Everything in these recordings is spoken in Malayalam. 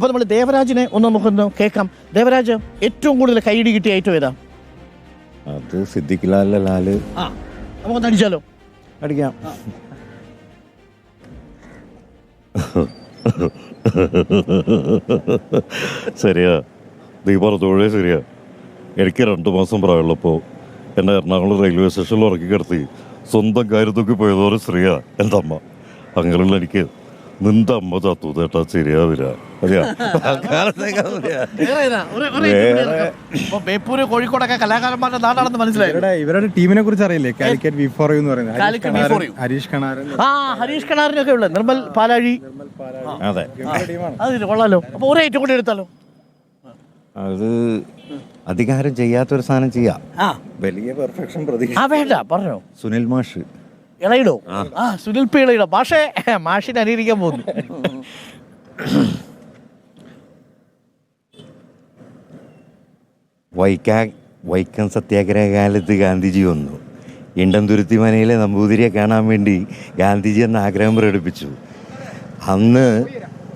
അപ്പോൾ നമ്മൾ ദേവരാജിനെ ഒന്ന് നമുക്കൊന്ന് കേൾക്കാം. ദേവരാജ് ഏറ്റവും കൂടുതൽ കൈയിടി കിട്ടിയ ഐറ്റം ഏതാ? അത് സിദ്ദിഖ് ലാല്. ആ, നമുക്കൊന്ന് അടിച്ചാലോ? അടിക്കാം. ശരിയാ, നീ പറഞ്ഞോഴേ ശരിയാ. എനിക്ക് 2 മാസം പ്രായമുള്ളപ്പോൾ എന്നെ എറണാകുളം റെയിൽവേ സ്റ്റേഷനിൽ ഇറക്കി കിടത്തി സ്വന്തം കാര്യത്തൊക്കെ പോയതോടെ ശ്രീയാ എൻ്റെ അമ്മ. അങ്ങനെയുള്ള എനിക്ക് നിന്റെ അമ്മ ചത്തൂതേട്ടാ ശരിയാവില്ല. ബേപ്പൂര് കോഴിക്കോടൊക്കെ കലാകാരന്മാരുടെ നാടാണെന്ന് മനസ്സിലായി. ഇവരുടെ ടീമിനെ കുറിച്ച് അറിയില്ലേ? കാലിക്കറ്റ് V4U എന്ന് പറയുന്നത് ഹരീഷ് കണാറിനൊക്കെ ഉള്ളത്, നിർമ്മൽ പാലാഴി. അതെ, അതിന് കൊള്ളാലോ. അപ്പൊ ഒരേ ഐറ്റം കൂടി എടുത്താലോ? അത് അധികാരം ചെയ്യാത്തൊരു സാധനം ചെയ്യാം. വലിയ പെർഫെക്ഷൻ പ്രതീക്ഷ വേണ്ട, പറഞ്ഞോ. സുനിൽ മാഷ് ഇളയിടോ? സുനിൽ പി ഇളയിടോ. മാഷിനെ അനുകരിക്കാൻ പോകുന്നു. വൈക്കം സത്യാഗ്രഹ കാലത്ത് ഗാന്ധിജി വന്നു. ഇണ്ടംതുരുത്തി മനയിലെ നമ്പൂതിരിയെ കാണാൻ വേണ്ടി ഗാന്ധിജി എന്ന ആഗ്രഹം പ്രകടിപ്പിച്ചു. അന്ന്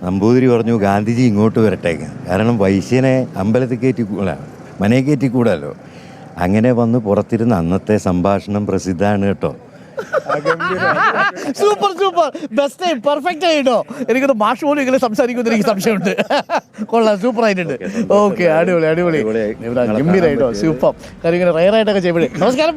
നമ്പൂതിരി പറഞ്ഞു ഗാന്ധിജി ഇങ്ങോട്ട് വരട്ടേക്ക്, കാരണം വൈശ്യനെ അമ്പലത്തിൽ കയറ്റിക്കൂടാ, മനയെ കയറ്റിക്കൂടാലോ. അങ്ങനെ വന്ന് പുറത്തിരുന്ന അന്നത്തെ സംഭാഷണം പ്രസിദ്ധമാണ് കേട്ടോ. സൂപ്പർ സൂപ്പർ, ബെസ്റ്റ്, പെർഫെക്റ്റ് ആയിട്ടോ. എനിക്കത് മാഷ് പോലും ഇങ്ങനെ സംസാരിക്കുമെന്ന് എനിക്ക് സംശയമുണ്ട്. കൊള്ളാം, സൂപ്പർ ആയിട്ടുണ്ട്. ഓക്കെ, അടിപൊളി അടിപൊളി, ഗംഭീരായിട്ടോ, സൂപ്പർ. കാര്യം ഇങ്ങനെ റയറായിട്ടൊക്കെ ചെയ്യുമ്പോഴേ. നമസ്കാരം.